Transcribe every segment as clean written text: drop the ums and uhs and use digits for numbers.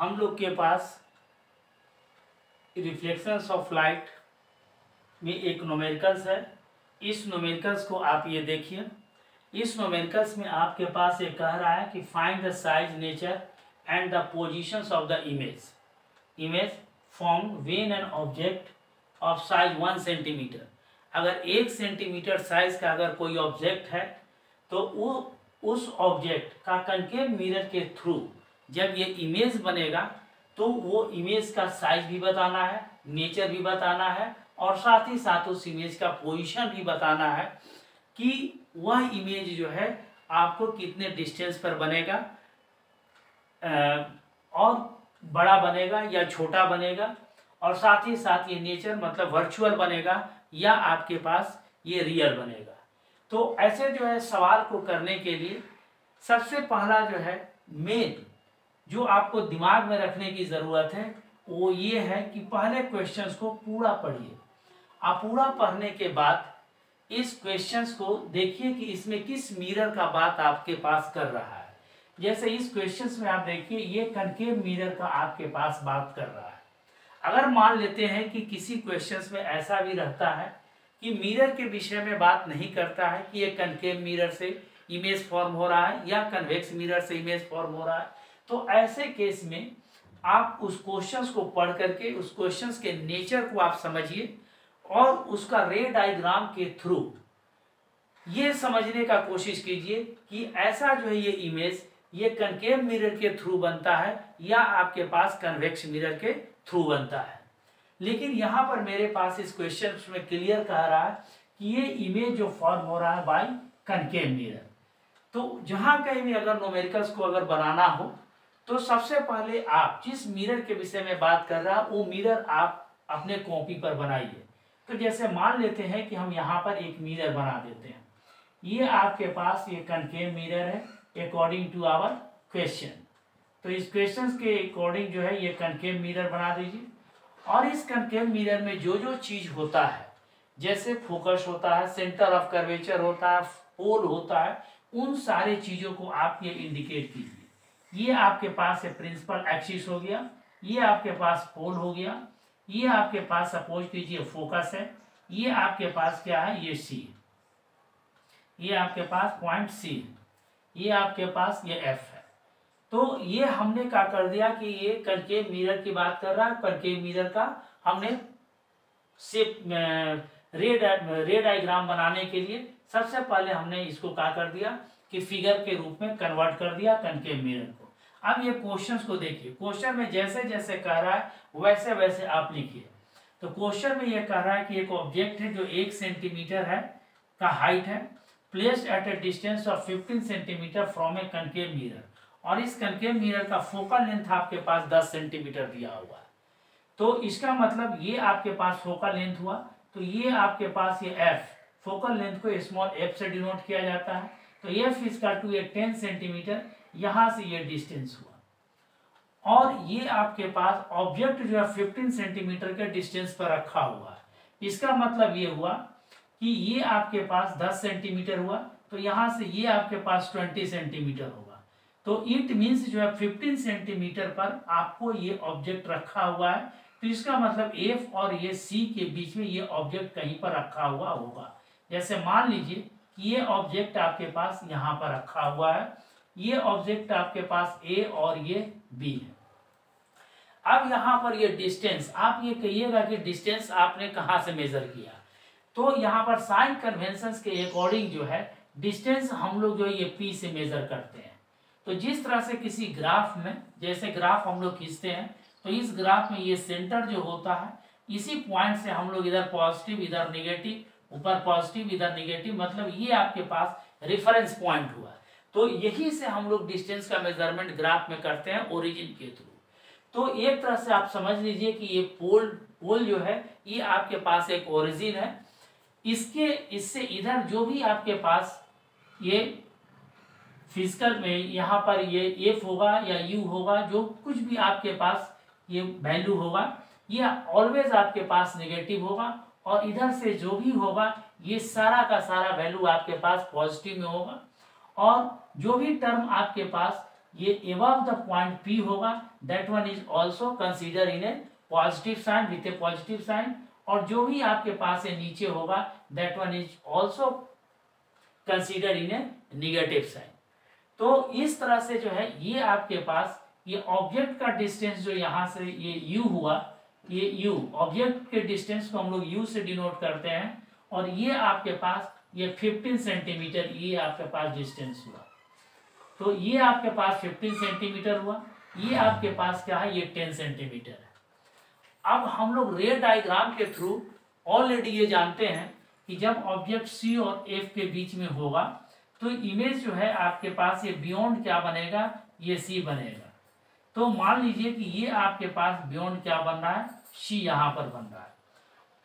हम लोग के पास रिफ्लेक्शंस ऑफ लाइट में एक न्यूमेरिकल्स है। इस न्यूमेरिकल्स को आप ये देखिए, इस न्यूमेरिकल्स में आपके पास ये कह रहा है कि find the size, nature and the positions of the image form when an object of size 1 centimetre. अगर 1 सेंटीमीटर साइज का अगर कोई ऑब्जेक्ट है तो वो उस ऑब्जेक्ट का कनकेव मिरर के थ्रू जब ये इमेज बनेगा तो वो इमेज का साइज भी बताना है, नेचर भी बताना है और साथ ही साथ उस इमेज का पोजीशन भी बताना है कि वह इमेज जो है आपको कितने डिस्टेंस पर बनेगा और बड़ा बनेगा या छोटा बनेगा, और साथ ही साथ ये नेचर मतलब वर्चुअल बनेगा या आपके पास ये रियल बनेगा। तो ऐसे जो है सवाल को करने के लिए सबसे पहला जो है मेन जो आपको दिमाग में रखने की ज़रूरत है वो ये है कि पहले क्वेश्चंस को पूरा पढ़िए। आप पूरा पढ़ने के बाद इस क्वेश्चंस को देखिए कि इसमें किस मिरर का बात आपके पास कर रहा है। जैसे इस क्वेश्चंस में आप देखिए ये कनकेव मिरर का आपके पास बात कर रहा है। अगर मान लेते हैं कि किसी क्वेश्चंस में ऐसा भी रहता है कि मिरर के विषय में बात नहीं करता है कि ये कनकेव मिरर से इमेज फॉर्म हो रहा है या कन्वेक्स मिरर से इमेज फॉर्म हो रहा है, तो ऐसे केस में आप उस क्वेश्चंस को पढ़ करके उस क्वेश्चंस के नेचर को आप समझिए और उसका रे डायग्राम के थ्रू ये समझने का कोशिश कीजिए कि ऐसा जो है ये इमेज ये कनकेव मिरर के थ्रू बनता है या आपके पास कन्वेक्स मिरर के थ्रू बनता है। लेकिन यहाँ पर मेरे पास इस क्वेश्चन में क्लियर कह रहा है कि ये इमेज जो फॉर्म हो रहा है बाय कनकेव मिरर। तो जहाँ कहीं भी अगर न्यूमेरिकल्स को अगर बनाना हो तो सबसे पहले आप जिस मिरर के विषय में बात कर रहा है वो मिरर आप अपने कॉपी पर बनाइए। तो जैसे मान लेते हैं कि हम यहाँ पर एक मिरर बना देते हैं, ये आपके पास ये कनकेव मिरर है अकॉर्डिंग टू आवर क्वेश्चन। तो इस क्वेश्चन के अकॉर्डिंग जो है ये कनकेव मिरर बना दीजिए और इस कनकेव मिरर में जो जो चीज होता है जैसे फोकस होता है, सेंटर ऑफ कर्वेचर होता है, पोल होता है, उन सारे चीजों को आप ये इंडिकेट कीजिए। ये आपके पास है प्रिंसिपल एक्सिस हो गया, ये आपके पास पोल हो गया, ये आपके पास सपोज कीजिए फोकस है, ये आपके पास क्या है ये सी, ये आपके पास पॉइंट सी, ये आपके पास ये एफ है। तो ये हमने क्या कर दिया कि ये कनकेव मिरर की बात कर रहा है। कनकेव मिरर का हमने रे डायग्राम बनाने के लिए सबसे पहले हमने इसको क्या कर दिया कि फिगर के रूप में कन्वर्ट कर दिया कनकेव मिरर को। अब ये क्वेश्चंस को देखिए, क्वेश्चन में जैसे जैसे कह रहा है वैसे वैसे आप लिखिए। तो क्वेश्चन में ये कह रहा है कि एक ऑब्जेक्ट है जो 1 सेंटीमीटर है का हाइट है, placed at A distance of 15 centimetre from A concave mirror, और इस कनकेव मिरर का फोकल लेंथ आपके पास 10 सेंटीमीटर दिया हुआ है। तो इसका मतलब ये आपके पास फोकल लेंथ हुआ। तो ये आपके पास ये एफ, फोकल लेंथ को स्मॉल एफ से डिनोट किया जाता है। तो एफ इक्वल टू 10 सेंटीमीटर, यहाँ से ये डिस्टेंस हुआ और ये आपके पास ऑब्जेक्ट जो है 15 सेंटीमीटर के डिस्टेंस पर रखा हुआ है। इसका मतलब ये हुआ कि ये आपके पास 10 सेंटीमीटर हुआ, तो यहाँ से ये आपके पास 20 सेंटीमीटर होगा। तो इट मीन्स जो है 15 सेंटीमीटर पर आपको ये ऑब्जेक्ट रखा हुआ है। तो इसका मतलब एफ और ये सी के बीच में ये ऑब्जेक्ट कहीं पर रखा हुआ होगा। जैसे मान लीजिए कि ये ऑब्जेक्ट आपके पास यहाँ पर रखा हुआ है, ये ऑब्जेक्ट आपके पास ए और ये बी है। अब यहाँ पर ये डिस्टेंस आप ये कहिएगा कि डिस्टेंस आपने कहाँ से मेजर किया। तो यहाँ पर साइन कन्वेंशंस के अकॉर्डिंग जो है डिस्टेंस हम लोग जो है ये पी से मेजर करते हैं। तो जिस तरह से किसी ग्राफ में जैसे ग्राफ हम लोग खींचते हैं तो इस ग्राफ में ये सेंटर जो होता है इसी पॉइंट से हम लोग इधर पॉजिटिव इधर निगेटिव, ऊपर पॉजिटिव इधर निगेटिव, मतलब ये आपके पास रेफरेंस पॉइंट हुआ। तो यही से हम लोग डिस्टेंस का मेजरमेंट ग्राफ में करते हैं ओरिजिन के थ्रू। तो एक तरह से आप समझ लीजिए कि ये पोल जो है ये आपके पास एक ओरिजिन है। इससे इधर जो भी आपके पास ये फिजिकल में यहाँ पर ये एफ होगा या यू होगा, जो कुछ भी आपके पास ये वैल्यू होगा ये ऑलवेज आपके पास नेगेटिव होगा, और इधर से जो भी होगा ये सारा का सारा वैल्यू आपके पास पॉजिटिव में होगा, और जो भी टर्म आपके पास ये above द पॉइंट P होगा, that one is also consider in a positive sign with a positive sign, और जो भी आपके पास है नीचे होगा that one is also consider in a negative sign. तो इस तरह से जो है ये आपके पास ये ऑब्जेक्ट का डिस्टेंस जो यहाँ से ये u हुआ, ये u ऑब्जेक्ट के डिस्टेंस को हम लोग u से डिनोट करते हैं, और ये आपके पास ये 15 सेंटीमीटर ये आपके पास डिस्टेंस हुआ। तो ये आपके पास 15 सेंटीमीटर हुआ, ये आपके पास क्या है, ये 10 सेंटीमीटर है। अब हम लोग रे डायग्राम के थ्रू ऑलरेडी ये जानते हैं कि जब ऑब्जेक्ट C और F के बीच में होगा तो इमेज जो है आपके पास ये बियॉन्ड क्या बनेगा, ये C बनेगा। तो मान लीजिए कि ये आपके पास बियॉन्ड क्या बन रहा है, C यहाँ पर बन रहा है।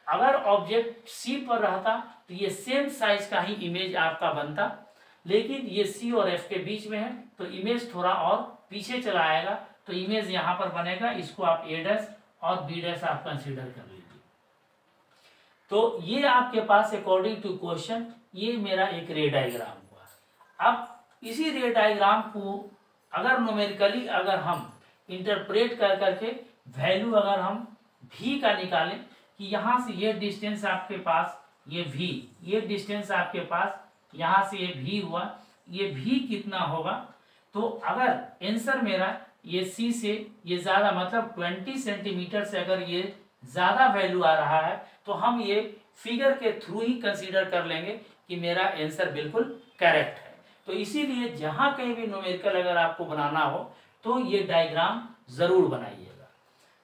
अगर ऑब्जेक्ट C पर रहता तो ये सेम साइज का ही इमेज आपका बनता, लेकिन ये C और F के बीच में है तो इमेज थोड़ा और पीछे चला आएगा, तो इमेज यहाँ पर बनेगा। इसको आप A' और B' आप कंसीडर कर लीजिए। तो ये आपके पास अकॉर्डिंग टू क्वेश्चन ये मेरा एक रे डायग्राम हुआ। अब इसी रे डायग्राम को अगर न्यूमेरिकली अगर हम इंटरप्रेट कर करके वैल्यू अगर हम V का निकालें कि यहाँ से ये डिस्टेंस आपके पास ये V, ये डिस्टेंस आपके पास यहाँ से ये V हुआ, ये V कितना होगा, तो अगर आंसर मेरा ये C से ये ज़्यादा मतलब 20 सेंटीमीटर से अगर ये ज़्यादा वैल्यू आ रहा है तो हम ये फिगर के थ्रू ही कंसीडर कर लेंगे कि मेरा आंसर बिल्कुल करेक्ट है। तो इसीलिए जहाँ कहीं भी न्यूमेरिकल अगर आपको बनाना हो तो ये डायग्राम ज़रूर बनाइएगा।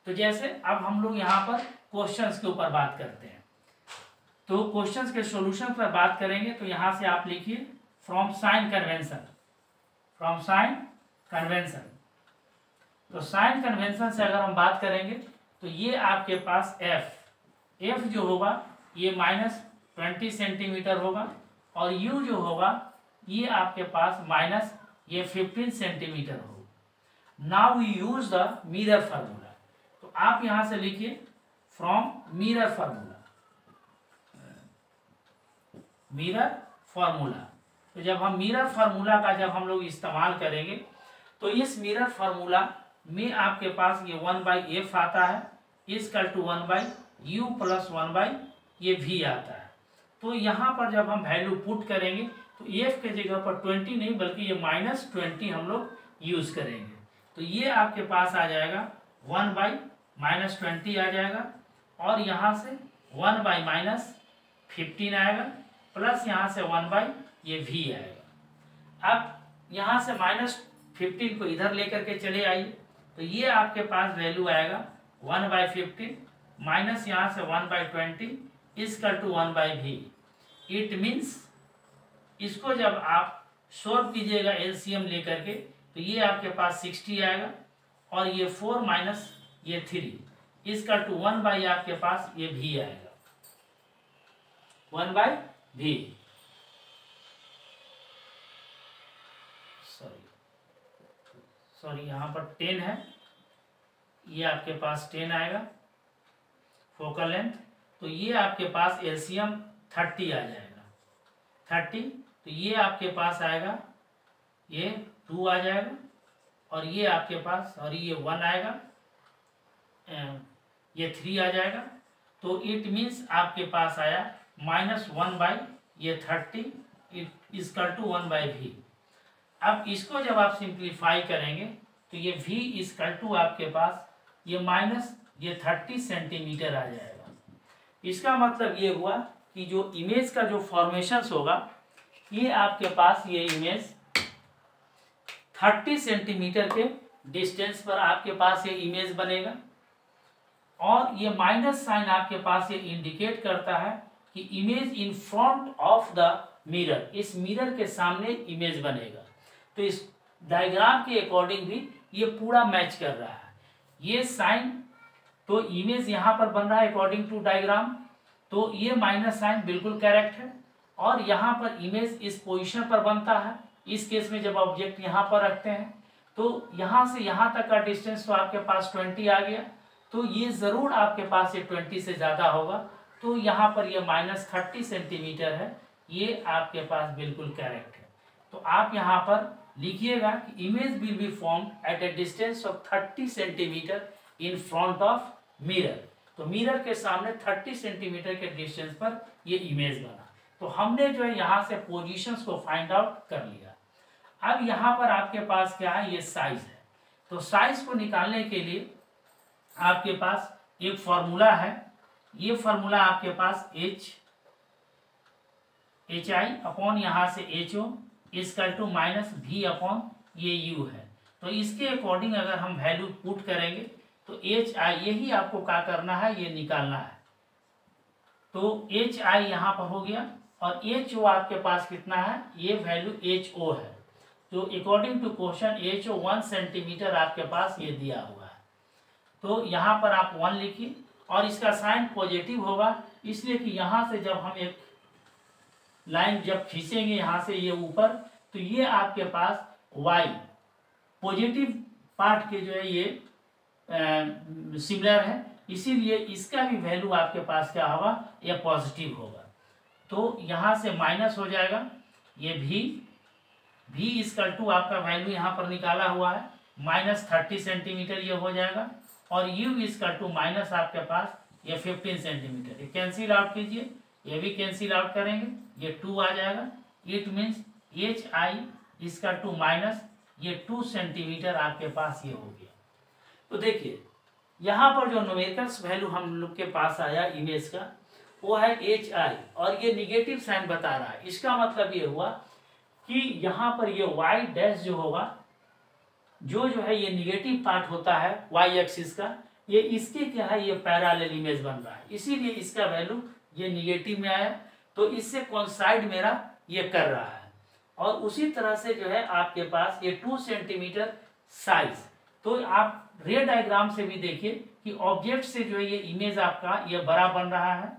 तो जैसे अब हम लोग यहाँ पर क्वेश्चंस के ऊपर बात करते हैं, तो क्वेश्चंस के सॉल्यूशन पर बात करेंगे। तो यहाँ से आप लिखिए from sign convention, from sign convention. तो साइन कन्वेंशन से अगर हम बात करेंगे तो ये आपके पास f जो होगा ये -20 सेंटीमीटर होगा, और u जो होगा ये आपके पास ये 15 सेंटीमीटर होगा। Now we use the mirror formula. तो आप यहां से लिखिए from mirror formula, mirror formula. तो जब हम मिरर फार्मूला का जब हम लोग इस्तेमाल करेंगे तो इस मिरर फार्मूला में आपके पास ये 1/f आता है equal to 1/u plus 1/v आता है। तो यहाँ पर जब हम वैल्यू पुट करेंगे तो f के जगह पर 20 नहीं बल्कि ये -20 हम लोग यूज करेंगे। तो ये आपके पास आ जाएगा 1/-20 आ जाएगा, और यहाँ से 1/-15 आएगा, प्लस यहाँ से 1/v आएगा। अब यहाँ से -15 को इधर लेकर के चले आइए, तो ये आपके पास वैल्यू आएगा 1/15 माइनस यहाँ से 1/20 equal to 1/v। It means इसको जब आप सॉल्व कीजिएगा एलसीएम लेकर के तो ये आपके पास 60 आएगा, और ये 4 माइनस ये 3 इक्वल टू 1/, आपके पास ये v आएगा 1/v। सॉरी यहाँ पर 10 है, ये आपके पास 10 आएगा फोकल लेंथ। तो ये आपके पास एलसीएम 30 आ जाएगा 30। तो ये आपके पास आएगा ये 2 आ जाएगा, और ये आपके पास और ये 1 आएगा, ये 3 आ जाएगा। तो इट मीन्स आपके पास आया -1/30 इक्वल टू 1/v। अब इसको जब आप सिंप्लीफाई करेंगे तो ये v इक्वल टू आपके पास ये -30 सेंटीमीटर आ जाएगा। इसका मतलब ये हुआ कि जो इमेज का जो फॉर्मेशंस होगा ये आपके पास ये इमेज 30 सेंटीमीटर के डिस्टेंस पर आपके पास ये इमेज बनेगा, और ये माइनस साइन आपके पास ये इंडिकेट करता है कि image in front of the mirror, इस मिरर के सामने इमेज बनेगा। तो इस डायग्राम के अकॉर्डिंग भी ये पूरा मैच कर रहा है। ये साइन तो इमेज यहाँ पर बन रहा है अकॉर्डिंग टू डायग्राम, तो ये माइनस साइन बिल्कुल करेक्ट है, और यहाँ पर इमेज इस पोजीशन पर बनता है। इस केस में जब ऑब्जेक्ट यहाँ पर रखते हैं तो यहाँ से यहाँ तक का डिस्टेंस तो आपके पास 20 आ गया, तो ये ज़रूर आपके पास ये 20 से ज़्यादा होगा। तो यहाँ पर ये -30 सेंटीमीटर है, ये आपके पास बिल्कुल करेक्ट है। तो आप यहाँ पर लिखिएगा कि image will be formed at A distance of 30 centimetre in front of mirror. तो मिरर के सामने 30 सेंटीमीटर के डिस्टेंस पर ये इमेज बना। तो हमने जो है यहाँ से पोजीशंस को फाइंड आउट कर लिया। अब यहाँ पर आपके पास क्या है, ये साइज है। तो साइज को निकालने के लिए आपके पास एक फॉर्मूला है। ये फॉर्मूला आपके पास एच आई अपॉन यहाँ से H O is equal to minus V upon ये यू है। तो इसके अकॉर्डिंग अगर हम वैल्यू पुट करेंगे तो एच आई यही आपको क्या करना है, ये निकालना है। तो एच आई यहाँ पर हो गया और एच ओ आपके पास कितना है, ये वैल्यू एच ओ है। तो according to question H O 1 centimetre आपके पास ये दिया हुआ है। तो यहाँ पर आप 1 लिखिए और इसका साइन पॉजिटिव होगा, इसलिए कि यहाँ से जब हम एक लाइन जब खींचेंगे यहाँ से ये ऊपर, तो ये आपके पास y पॉजिटिव पार्ट के जो है ये सिमिलर है, इसीलिए इसका भी वैल्यू आपके पास क्या होगा, ये पॉजिटिव होगा। तो यहाँ से माइनस हो जाएगा ये भी इसकल टू आपका वैल्यू यहाँ पर निकाला हुआ है माइनस 30 सेंटीमीटर ये हो जाएगा, और u इसकल टू माइनस आपके पास ये 15 सेंटीमीटर। ये कैंसिल आउट कीजिए, ये भी कैंसिल आउट करेंगे, ये 2 आ जाएगा। इट मीन्स एच आई इसका 2 माइनस ये 2 सेंटीमीटर आपके पास ये हो गया। तो देखिए यहाँ पर जो न्यूमेरिकल्स वैल्यू हम लोग के पास आया इमेज का, वो है एच आई और ये निगेटिव साइन बता रहा है। इसका मतलब ये हुआ कि यहाँ पर ये वाई डैश जो होगा, जो है ये निगेटिव पार्ट होता है वाई एक्सिस का, ये इसके क्या है, ये पैरेलल इमेज बन रहा है, इसीलिए इसका वैल्यू ये निगेटिव में आया। तो इससे कोइंसाइड मेरा ये कर रहा है। और उसी तरह से जो है आपके पास ये 2 सेंटीमीटर साइज। तो आप रे डायग्राम से भी देखिए कि ऑब्जेक्ट से जो है ये इमेज आपका ये बड़ा बन रहा है,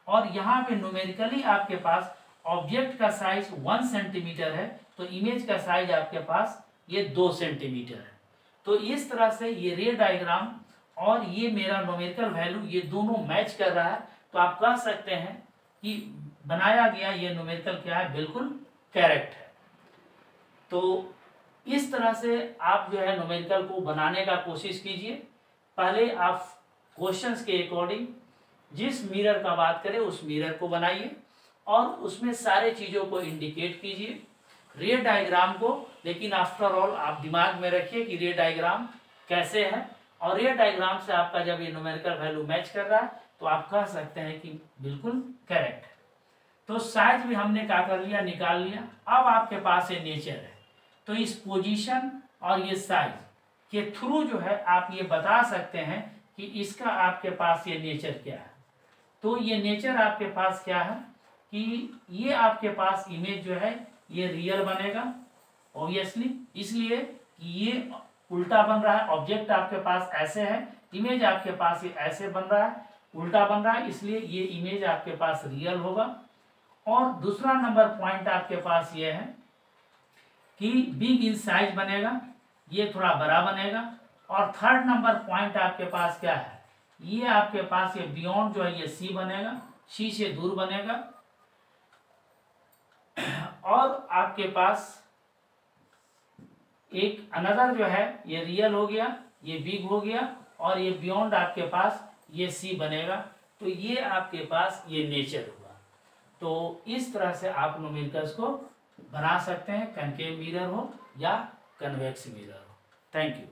और यहाँ पे न्यूमेरिकली आपके पास ऑब्जेक्ट का साइज 1 सेंटीमीटर है, तो इमेज का साइज आपके पास ये 2 सेंटीमीटर है। तो इस तरह से ये रे डायग्राम और ये मेरा न्यूमेरिकल वैल्यू ये दोनों मैच कर रहा है। तो आप कह सकते हैं कि बनाया गया ये न्यूमेरिकल क्या है, बिल्कुल करेक्ट है। तो इस तरह से आप जो है न्यूमेरिकल को बनाने का कोशिश कीजिए। पहले आप क्वेश्चंस के अकॉर्डिंग जिस मिरर का बात करें उस मिरर को बनाइए और उसमें सारे चीज़ों को इंडिकेट कीजिए, रे डायग्राम को। लेकिन आफ्टर ऑल आप दिमाग में रखिए कि रे डायग्राम कैसे है, और रे डायग्राम से आपका जब ये न्यूमेरिकल वैल्यू मैच कर रहा है तो आप कह सकते हैं कि बिल्कुल करेक्ट है। तो साइज भी हमने क्या कर लिया, निकाल लिया। अब आपके पास ये नेचर है, तो इस पोजीशन और ये साइज के थ्रू जो है आप ये बता सकते हैं कि इसका आपके पास ये नेचर क्या है। तो ये नेचर आपके पास क्या है कि ये आपके पास इमेज जो है ये रियल बनेगा ऑब्वियसली, इसलिए कि ये उल्टा बन रहा है। ऑब्जेक्ट आपके पास ऐसे है, इमेज आपके पास ये ऐसे बन रहा है, उल्टा बन रहा है, इसलिए ये इमेज आपके पास रियल होगा। और दूसरा नंबर पॉइंट आपके पास ये है कि बिग इन साइज बनेगा, ये थोड़ा बड़ा बनेगा। और थर्ड नंबर पॉइंट आपके पास क्या है, ये आपके पास ये बियॉन्ड जो है ये सी बनेगा, सी से दूर बनेगा। और आपके पास एक अनदर जो है ये रियल हो गया, ये बिग हो गया, और ये बियॉन्ड आपके पास ये सी बनेगा। तो ये आपके पास ये नेचर हुआ। तो इस तरह से आप न्यूमेरिकल्स को बना सकते हैं, कनकेव मिरर हो या कन्वेक्स मिरर हो। Thank you.